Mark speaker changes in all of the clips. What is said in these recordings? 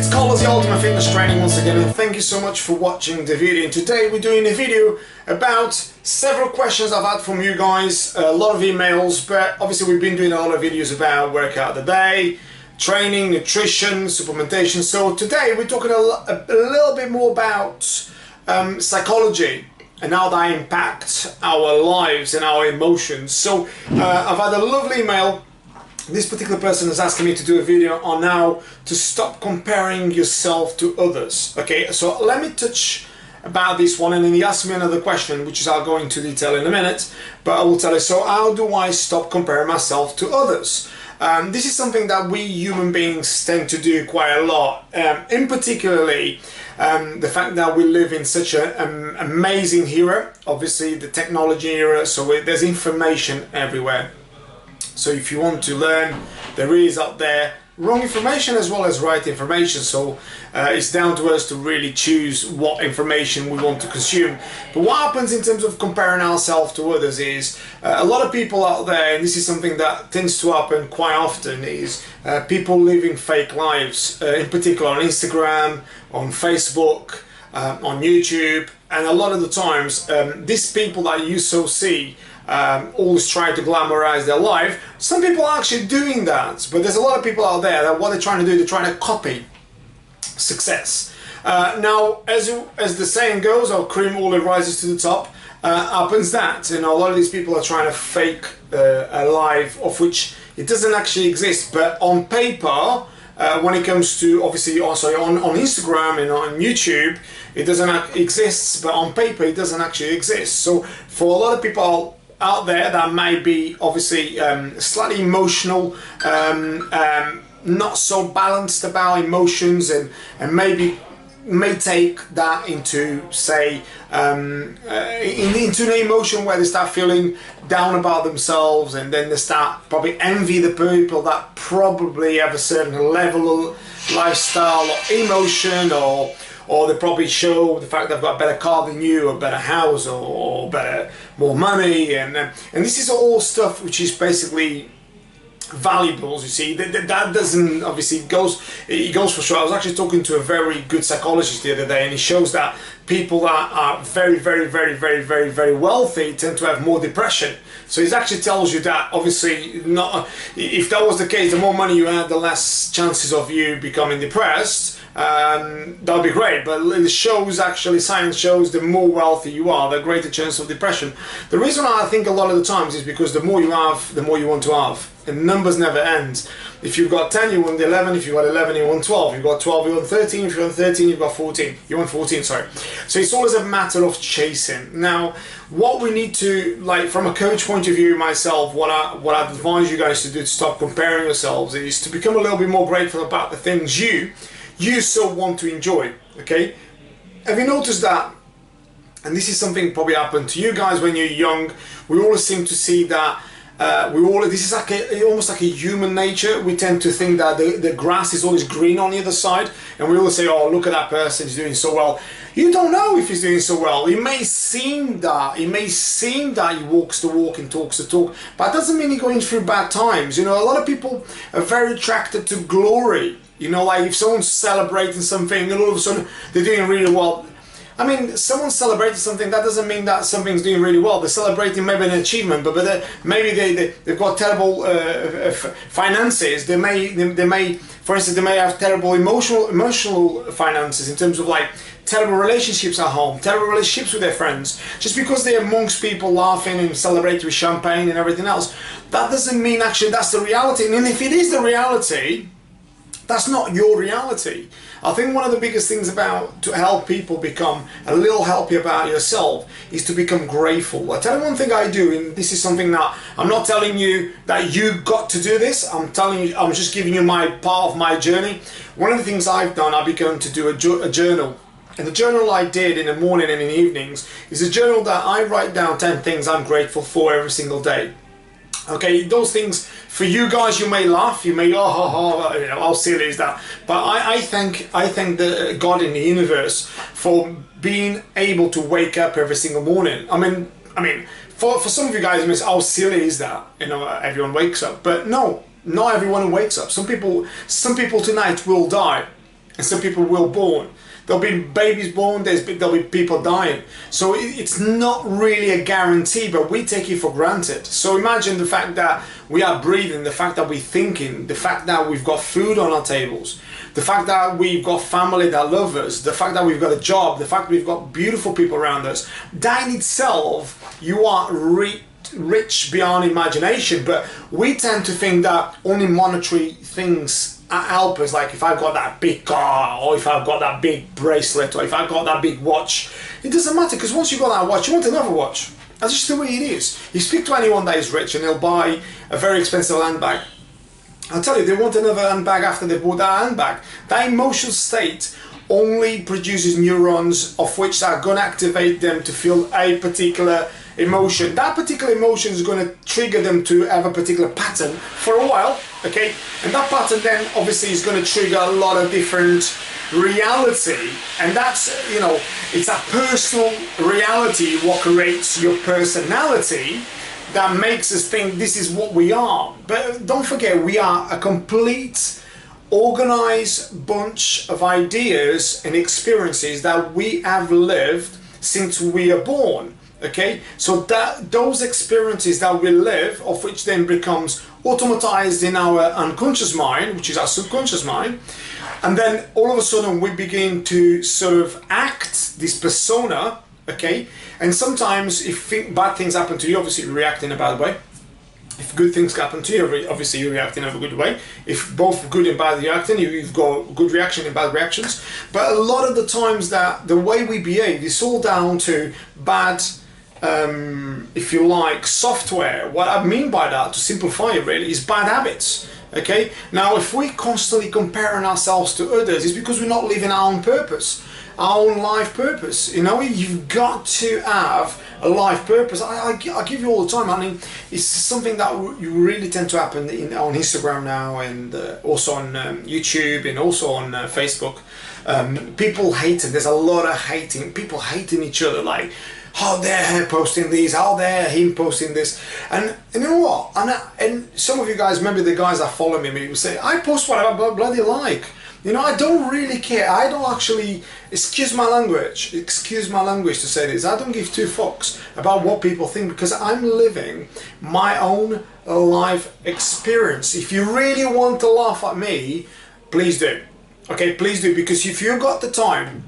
Speaker 1: it's Carlos, the Ultimate Fitness Training once again, and thank you so much for watching the video. And today we're doing a video about several questions I've had from you guys, a lot of emails, but obviously we've been doing a lot of videos about workout of the day, training, nutrition, supplementation. So today we're talking a little bit more about psychology and how that impacts our lives and our emotions. So I've had a lovely email. This particular person is asking me to do a video on how to stop comparing yourself to others. Okay, so let me touch about this one, and then he asked me another question, which is I'll go into detail in a minute, but I will tell you. So how do I stop comparing myself to others? This is something that we human beings tend to do quite a lot, in particularly the fact that we live in such an amazing era, obviously the technology era, so there's information everywhere. So if you want to learn, there is out there wrong information as well as right information. So it's down to us to really choose what information we want to consume. But what happens in terms of comparing ourselves to others is a lot of people out there, and this is something that tends to happen quite often, is people living fake lives, in particular on Instagram, on Facebook, on YouTube, and a lot of the times these people that you so see always try to glamorize their life. Some people are actually doing that, but there's a lot of people out there that what they're trying to do, they're trying to copy success. Now, as the saying goes, "Oh, cream all that rises to the top," happens that, you know, a lot of these people are trying to fake a life of which it doesn't actually exist, but on paper, when it comes to obviously also on Instagram and on YouTube, it doesn't exist, but on paper it doesn't actually exist. So for a lot of people out there that might be obviously slightly emotional, not so balanced about emotions, and maybe may take that into, say, into an emotion where they start feeling down about themselves, and then they start probably envy the people that probably have a certain level of lifestyle or emotion, or they probably show the fact they've got a better car than you, or a better house, or more money, and this is all stuff which is basically valuables. You see, that doesn't obviously it goes for sure. I was actually talking to a very good psychologist the other day, and he shows that people that are very wealthy tend to have more depression. So it actually tells you that obviously not, if that was the case, the more money you had, the less chances of you becoming depressed. That would be great, but it shows, actually science shows, the more wealthy you are, the greater chance of depression. The reason I think a lot of the times is because the more you have, the more you want to have, and numbers never end. If you've got 10, you want 11. If you've got 11, you want 12. If you've got 12, you want 13. If you want 13, you've got 14. You want 14, sorry. So it's always a matter of chasing. Now, what we need to, like, from a coach point of view, myself, what I advise you guys to do to stop comparing yourselves is to become a little bit more grateful about the things you so want to enjoy. Okay? Have you noticed that? And this is something probably happened to you guys when you're young. We always seem to see that this is like almost like a human nature. We tend to think that the grass is always green on the other side, and we always say, "Oh, look at that person, he's doing so well." You don't know if he's doing so well. It may seem that he walks the walk and talks the talk, but it doesn't mean he's going through bad times. You know, a lot of people are very attracted to glory. You know, like if someone's celebrating something and all of a sudden they're doing really well. I mean, someone's celebrating something, that doesn't mean that something's doing really well. They're celebrating maybe an achievement, but maybe they've got terrible finances. They may, for instance, they may have terrible emotional finances in terms of like terrible relationships at home, terrible relationships with their friends. Just because they're amongst people laughing and celebrating with champagne and everything else, that doesn't mean actually that's the reality. And if it is the reality, that's not your reality. I think one of the biggest things to help people become a little happier about yourself is to become grateful. I tell you one thing I do, and this is something that I'm not telling you that you got to do this. I'm telling you, I'm just giving you my part of my journey. One of the things I've done, I've begun to do a journal. And the journal I did in the morning and in the evenings is a journal that I write down 10 things I'm grateful for every single day. Okay, those things, for you guys, you may laugh, you may go, oh, you know, how silly is that? But I thank the God in the universe for being able to wake up every single morning. I mean, for some of you guys, how silly is that? You know, everyone wakes up, but no, not everyone wakes up. Some people tonight will die. and some people will born. There'll be babies born, there'll be people dying. So it's not really a guarantee, but we take it for granted. So imagine the fact that we are breathing, the fact that we're thinking, the fact that we've got food on our tables, the fact that we've got family that love us, the fact that we've got a job, the fact that we've got beautiful people around us. That in itself, you are rich beyond imagination, but we tend to think that only monetary things help us, like if I've got that big car, or if I've got that big bracelet, or if I've got that big watch. It doesn't matter, because once you've got that watch, you want another watch. That's just the way it is. You speak to anyone that is rich and they'll buy a very expensive handbag. I'll tell you, they want another handbag after they've bought that handbag. That emotional state only produces neurons of which are going to activate them to feel a particular emotion. That particular emotion is going to trigger them to have a particular pattern for a while, okay? And that pattern then obviously is going to trigger a lot of different reality, and that's, you know, it's a personal reality what creates your personality, that makes us think this is what we are. But don't forget, we are a complete organized bunch of ideas and experiences that we have lived since we are born. Okay, so that those experiences that we live, of which then becomes automatized in our unconscious mind, which is our subconscious mind, and then all of a sudden we begin to sort of act this persona. Okay, and sometimes if bad things happen to you, obviously you react in a bad way. If good things happen to you, obviously you react in a good way. If both good and bad reacting, you've got good reaction and bad reactions. But a lot of the times that the way we behave is all down to bad, if you like, software. What I mean by that, to simplify it really, is bad habits. Okay, now if we constantly comparing ourselves to others, it's because we're not living our own purpose, our own life purpose. You know, you've got to have a life purpose. I give you all the time. I mean, it's something that you really tend to happen on Instagram now, and also on YouTube, and also on Facebook. People hating. There's a lot of hating. People hating each other, like, how dare her posting this, how dare him posting this. And you know what, and some of you guys, maybe the guys that follow me, maybe will say, I post what I bloody like. You know, I don't really care. I don't actually, excuse my language to say this, I don't give two fucks about what people think, because I'm living my own life experience. If you really want to laugh at me, please do. Okay, please do, because if you've got the time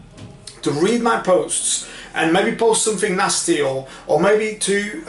Speaker 1: to read my posts and maybe post something nasty, or maybe to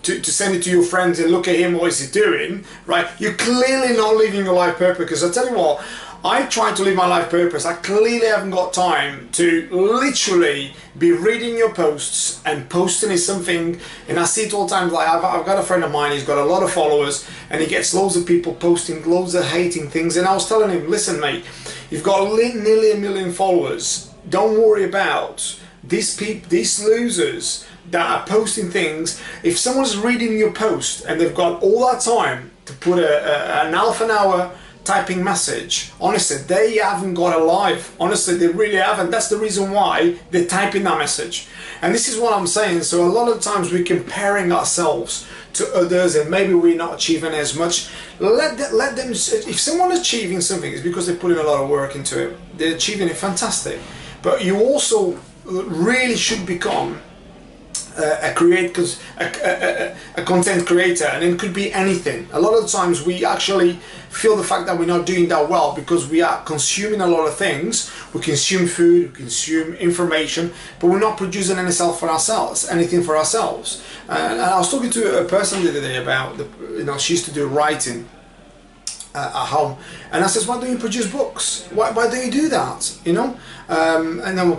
Speaker 1: send it to your friends and look at him, what is he doing, right? You're clearly not living your life purpose. Because I tell you what, I try to live my life purpose. I clearly haven't got time to literally be reading your posts and posting is something, and I see it all the time. Like I've got a friend of mine, he's got a lot of followers, and he gets loads of people posting loads of hating things, and I was telling him, listen mate, you've got nearly 1 million followers. Don't worry about these losers that are posting things. If someone's reading your post and they've got all that time to put an half an hour typing message, honestly, they haven't got a life. Honestly, they really haven't. That's the reason why they're typing that message. And this is what I'm saying. So a lot of times we're comparing ourselves to others, and maybe we're not achieving as much. Let them. If someone's achieving something, it's because they're putting a lot of work into it. They're achieving it, fantastic. But you also really should become a content creator, and it could be anything. A lot of the times we actually feel the fact that we're not doing that well because we are consuming a lot of things. We consume food, we consume information, but we're not producing anything for ourselves. And I was talking to a person the other day about she used to do writing at home, and I says, why don't you produce books? Why don't you do that? And then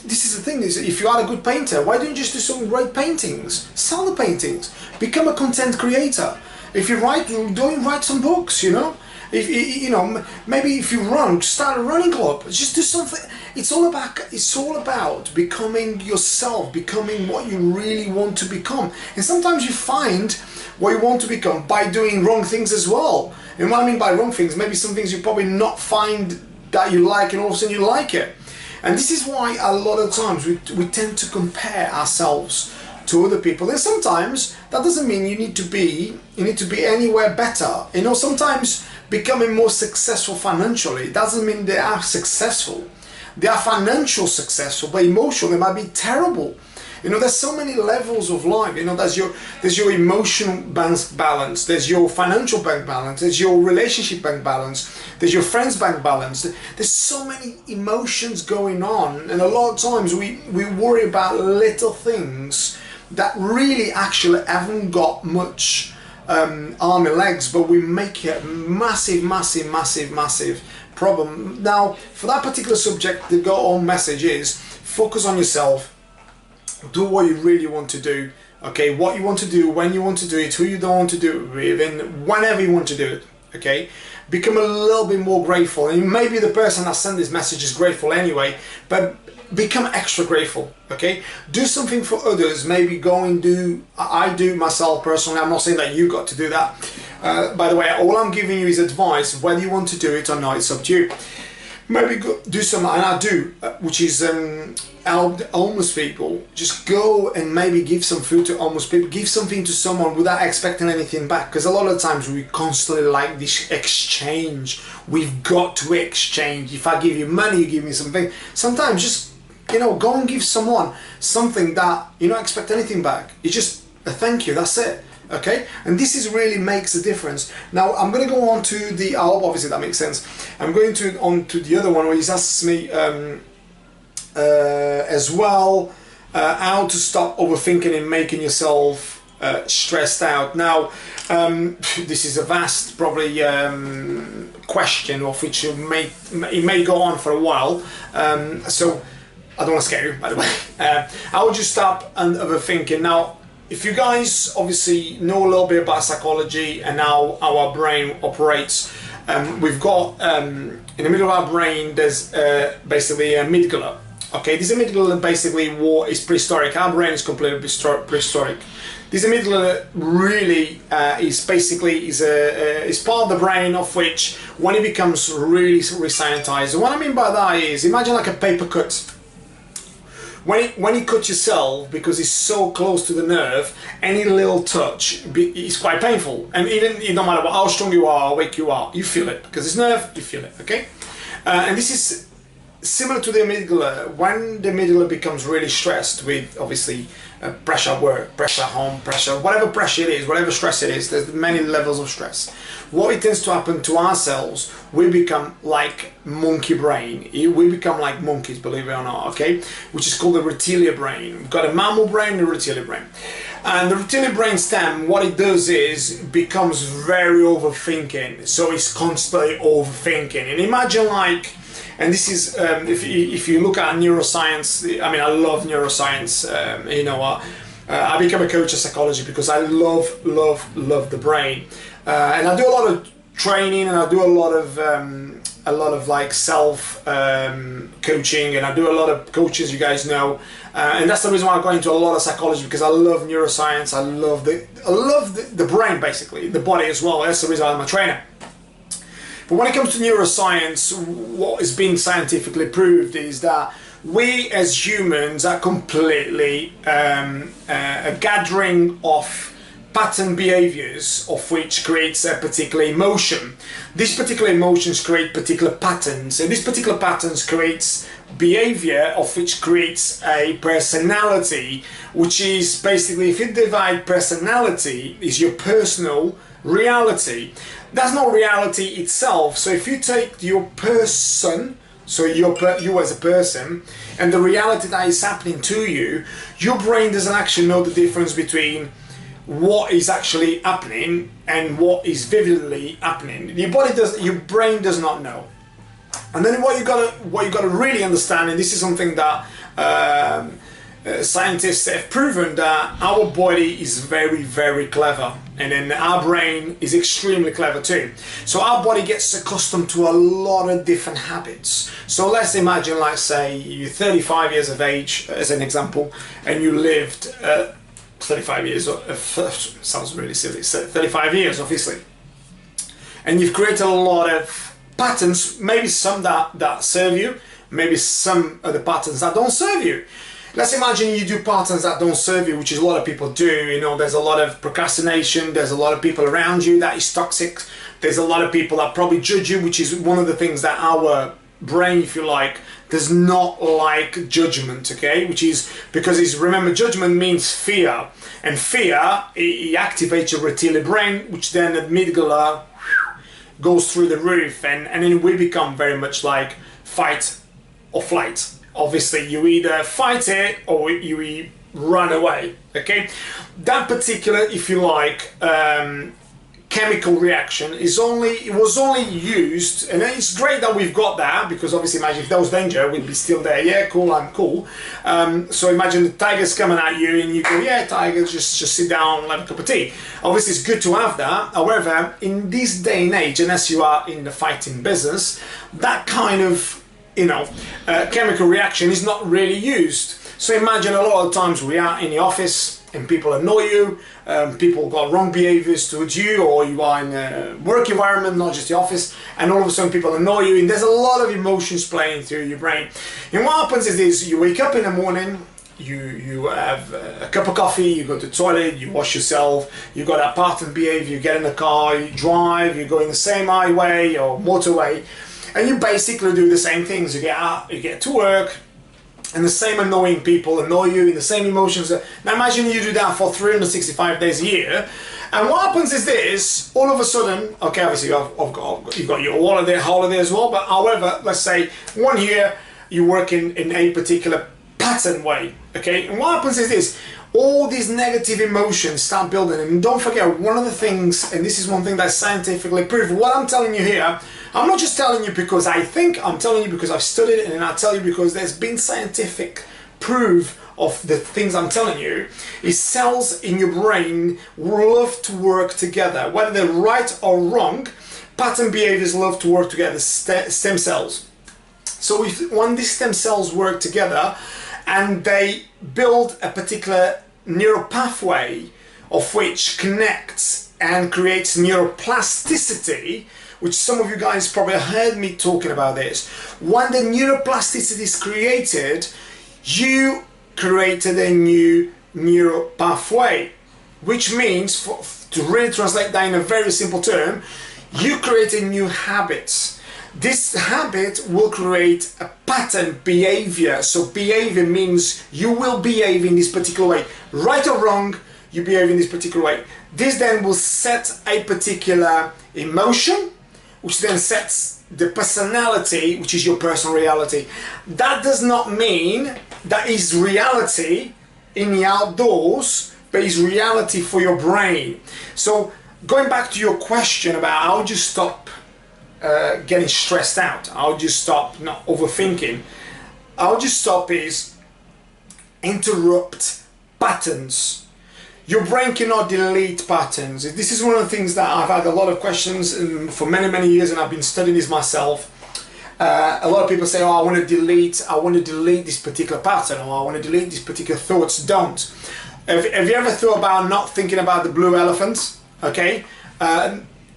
Speaker 1: this is the thing, is if you are a good painter, why don't you just do some great paintings? Sell the paintings. Become a content creator. If you write, don't you write some books, If maybe if you run, start a running club. Just do something. It's all about becoming yourself, becoming what you really want to become. And sometimes you find what you want to become by doing wrong things as well. And what I mean by wrong things, maybe some things you probably not find that you like, and all of a sudden you like it. And this is why a lot of times we tend to compare ourselves to other people. And sometimes that doesn't mean you need to be anywhere better. You know, sometimes becoming more successful financially doesn't mean they are successful. They are financial successful, but emotional they might be terrible. You know, there's so many levels of life. You know, there's your emotional bank balance, there's your financial bank balance, there's your relationship bank balance, there's your friends bank balance. There's so many emotions going on, and a lot of times we worry about little things that really actually haven't got much arm and legs, but we make it a massive problem. Now, for that particular subject, the go-home message is focus on yourself. Do what you really want to do, okay? What you want to do, when you want to do it, who you don't want to do it with, and whenever you want to do it, okay? Become a little bit more grateful. And maybe the person that sent this message is grateful anyway, but become extra grateful, okay? Do something for others. Maybe go and do, I do myself personally, I'm not saying that you got to do that. By the way, all I'm giving you is advice. Whether you want to do it or not, it's up to you. Maybe go do some, and I do, which is help the homeless people. Just go and maybe give some food to homeless people, give something to someone without expecting anything back, because a lot of times we constantly like this exchange. We've got to exchange. If I give you money, you give me something. Sometimes just, you know, go and give someone something that you don't expect anything back. It's just a thank you, that's it. Okay, and this is really makes a difference. Now I'm going to go on to the, I hope obviously that makes sense. I'm going on to the other one where he's asked me as well how to stop overthinking and making yourself stressed out. Now this is a vast probably question of which it may go on for a while, so I don't want to scare you, by the way. How would you stop overthinking? Now, if you guys obviously know a little bit about psychology and how our brain operates, we've got in the middle of our brain there's basically a amygdala. Okay, this amygdala basically is prehistoric. Our brain is completely prehistoric. This amygdala really is basically is part of the brain of which, when it becomes really rescientized. What I mean by that is, imagine like a paper cut. When you cut yourself, because it's so close to the nerve, any little touch is quite painful. And even no matter how strong you are, how weak you are, you feel it. Because it's nerve, you feel it, okay? And this is similar to the amygdala. When the amygdala becomes really stressed with, obviously, pressure at work, pressure at home, pressure, whatever pressure it is, whatever stress it is, there's many levels of stress. What it tends to happen to ourselves, we become like monkey brain. We become like monkeys, believe it or not, okay? Which is called the reptilian brain. We've got a mammal brain and a reptilian brain. And the reptilian brain stem, what it does is becomes very overthinking. So it's constantly overthinking. And imagine like, and this is, if you look at neuroscience, I mean, I love neuroscience, you know, I became a coach of psychology because I love the brain. And I do a lot of training, and I do a lot of like self coaching, and I do a lot of coaches, you guys know, and that's the reason why I go into a lot of psychology, because I love neuroscience. I love the brain, basically, the body as well. That's the reason I'm a trainer. But when it comes to neuroscience, what is being scientifically proved is that we as humans are completely a gathering of pattern behaviors, of which creates a particular emotion. These particular emotions create particular patterns, and these particular patterns creates behavior, of which creates a personality, which is basically, if you divide personality, is your personal reality. That's not reality itself. So if you take your person, so you as a person, and the reality that is happening to you, your brain doesn't actually know the difference between what is actually happening and what is vividly happening. Your brain does not know. And then what you gotta really understand, and this is something that scientists have proven, that our body is very clever, and then our brain is extremely clever too. So our body gets accustomed to a lot of different habits. So let's imagine, like, say you're 35 years of age as an example, and you lived 35 years, sounds really silly, 35 years obviously, and you've created a lot of patterns, maybe some that serve you, maybe some of the patterns that don't serve you. let's imagine you do patterns that don't serve you, which is a lot of people do. You know, there's a lot of procrastination, there's a lot of people around you that is toxic, there's a lot of people that probably judge you, which is one of the things that our brain, if you like, does not like judgment, okay? Which is because remember, judgment means fear, and fear, it activates your reptilian brain, which then the amygdala goes through the roof, and then we become very much like fight or flight. Obviously, you either fight it or you run away, okay? That particular, if you like, chemical reaction was only used, and it's great that we've got that, because obviously imagine if there was danger, we'd be still there. Yeah, cool, I'm cool. So imagine the tiger's coming at you and you go, yeah, tiger, just sit down and have a cup of tea. Obviously it's good to have that. However, in this day and age, unless you are in the fighting business, that kind of, you know, chemical reaction is not really used. So imagine a lot of times we are in the office and people annoy you, people got wrong behaviors towards you, or you are in a work environment, not just the office, and all of a sudden people annoy you, and there's a lot of emotions playing through your brain. And what happens is this: you wake up in the morning, you have a cup of coffee, you go to the toilet, you wash yourself, you got that pattern behavior, you get in the car, you drive, you go in the same highway or motorway, and you basically do the same things. You get out, you get to work, and the same annoying people annoy you, in the same emotions. Now imagine you do that for 365 days a year, and what happens is this: all of a sudden, okay, obviously you've got your holiday as well, but however, let's say 1 year you work in a particular pattern way, okay, and what happens is this: all these negative emotions start building. And don't forget, one of the things, and this is one thing that's scientifically proven, what I'm telling you here, I'm not just telling you because I think, I'm telling you because I've studied it, and I tell you because there's been scientific proof of the things I'm telling you. Is cells in your brain love to work together, whether they're right or wrong. Pattern behaviors love to work together, stem cells. So when these stem cells work together and they build a particular neural pathway of which connects and creates neuroplasticity, which some of you guys probably heard me talking about this. When the neuroplasticity is created, you created a new neural pathway, which means, to really translate that in a very simple term, you create a new habit. This habit will create a pattern behavior. So behavior means you will behave in this particular way. Right or wrong, you behave in this particular way. This then will set a particular emotion, which then sets the personality, which is your personal reality. That does not mean that is reality in the outdoors, but is reality for your brain. So going back to your question about how would you stop getting stressed out, how would you stop not overthinking, how would you stop is interrupt patterns. Your brain cannot delete patterns. This is one of the things that I've had a lot of questions for many years, and I've been studying this myself. A lot of people say, oh, I want to delete this particular pattern, or I want to delete these particular thoughts. Don't. Have you ever thought about not thinking about the blue elephant? Okay,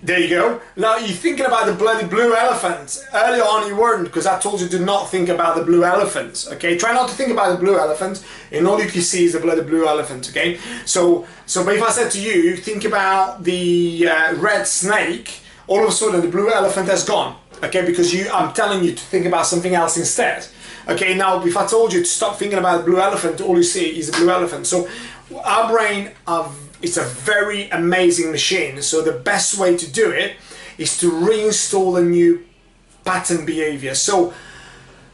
Speaker 1: there you go. Now you're thinking about the bloody blue elephant. Earlier on you weren't, because I told you to not think about the blue elephant. Okay, try not to think about the blue elephant, and all you can see is the bloody blue elephant. Okay, so but if I said to you, think about the red snake, all of a sudden the blue elephant has gone. Okay, because I'm telling you to think about something else instead. Okay, now if I told you to stop thinking about the blue elephant, all you see is the blue elephant. So our brain, it's a very amazing machine. So the best way to do it is to reinstall a new pattern behavior. So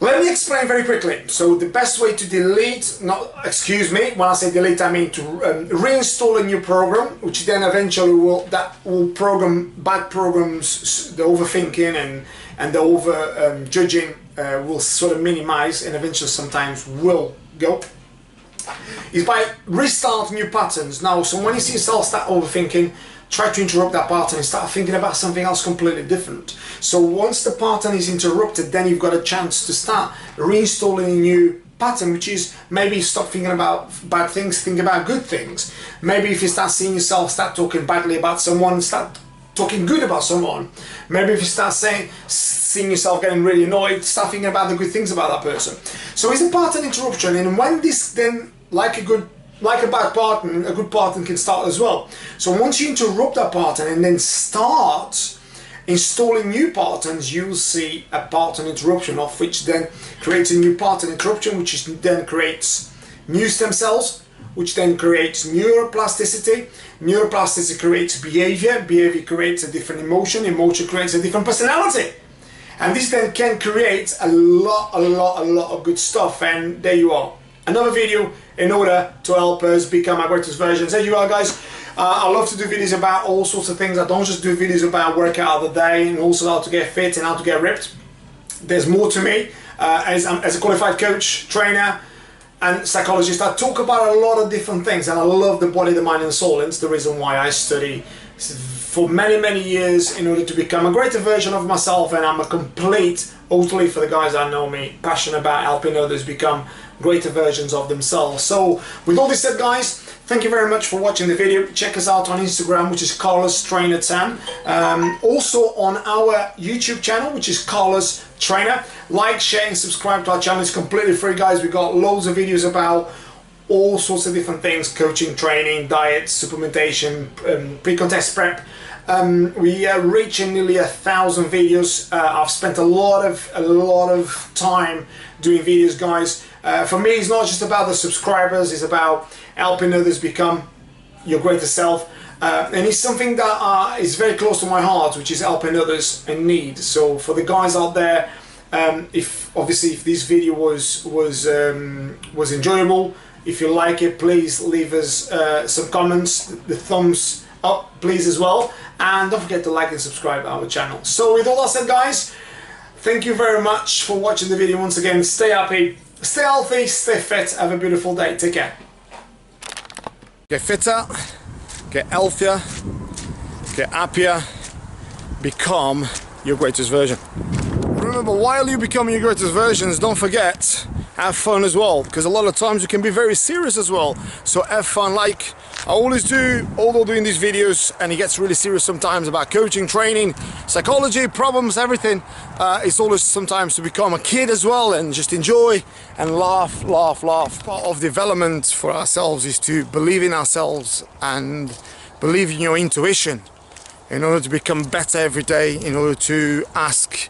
Speaker 1: let me explain very quickly. So the best way to delete, excuse me, when I say delete, I mean to reinstall a new program, which then eventually will program bad programs, the overthinking and the over judging will sort of minimize, and eventually sometimes will go. Is by restart new patterns. Now, so when you see yourself start overthinking, try to interrupt that pattern and start thinking about something else completely different. So once the pattern is interrupted, then you've got a chance to start reinstalling a new pattern, which is maybe stop thinking about bad things, think about good things. Maybe if you start seeing yourself start talking badly about someone, start talking good about someone. Maybe if you start seeing yourself getting really annoyed, start thinking about the good things about that person. So it's a pattern interruption, and when this then, like a bad pattern, a good pattern can start as well. So once you interrupt that pattern and then start installing new patterns, you'll see a pattern interruption, of which then creates a new pattern interruption, which then creates new stem cells, which then creates neuroplasticity. Neuroplasticity creates behavior. Behavior creates a different emotion. Emotion creates a different personality. And this then can create a lot of good stuff. And there you are. Another video in order to help us become our greatest versions. There you are, guys. I love to do videos about all sorts of things. I don't just do videos about workout of the day and also how to get fit and how to get ripped. There's more to me. As a qualified coach, trainer, and psychologist, I talk about a lot of different things, and I love the body, the mind and the soul. And it's the reason why I study for many years in order to become a greater version of myself. And I'm a complete, totally, for the guys that know me, passionate about helping others become greater versions of themselves. So with all this said, guys, thank you very much for watching the video. Check us out on Instagram, which is Carlos Trainer 10. Also on our YouTube channel, which is Carlos Trainer. Like, share and subscribe to our channel. It's completely free, guys. We got loads of videos about all sorts of different things: coaching, training, diet, supplementation, pre-contest prep. We are reaching nearly 1,000 videos. I've spent a lot of time doing videos, guys. For me, it's not just about the subscribers, it's about helping others become your greater self. And it's something that is very close to my heart, which is helping others in need. So for the guys out there, if this video was enjoyable, if you like it, please leave us some comments, the thumbs up please as well, and don't forget to like and subscribe to our channel. So with all that said, guys, thank you very much for watching the video once again. Stay happy, stay healthy, stay fit, have a beautiful day, take care. Get fitter, get healthier, get happier, become your greatest version. Remember, while you become your greatest versions, don't forget, have fun as well, because a lot of times you can be very serious as well. So have fun, like I always do, although doing these videos, and it gets really serious sometimes about coaching, training, psychology, problems, everything. It's always sometimes to become a kid as well and just enjoy and laugh. Part of development for ourselves is to believe in ourselves and believe in your intuition in order to become better every day, in order to ask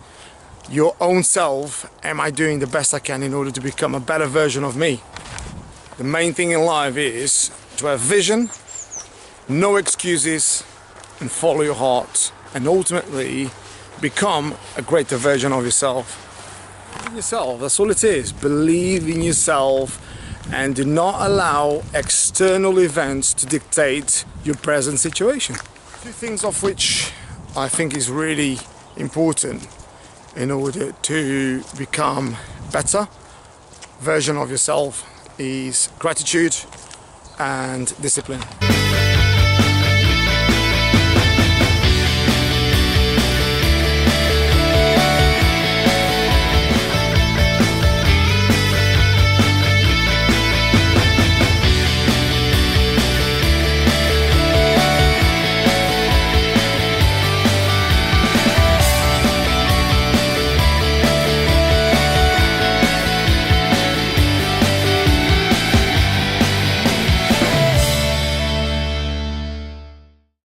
Speaker 1: your own self, am I doing the best I can in order to become a better version of me? The main thing in life is to have vision, no excuses, and follow your heart, and ultimately become a greater version of yourself. Believe in yourself, that's all it is. Believe in yourself and do not allow external events to dictate your present situation. Two things of which I think is really important in order to become better version of yourself is gratitude and discipline.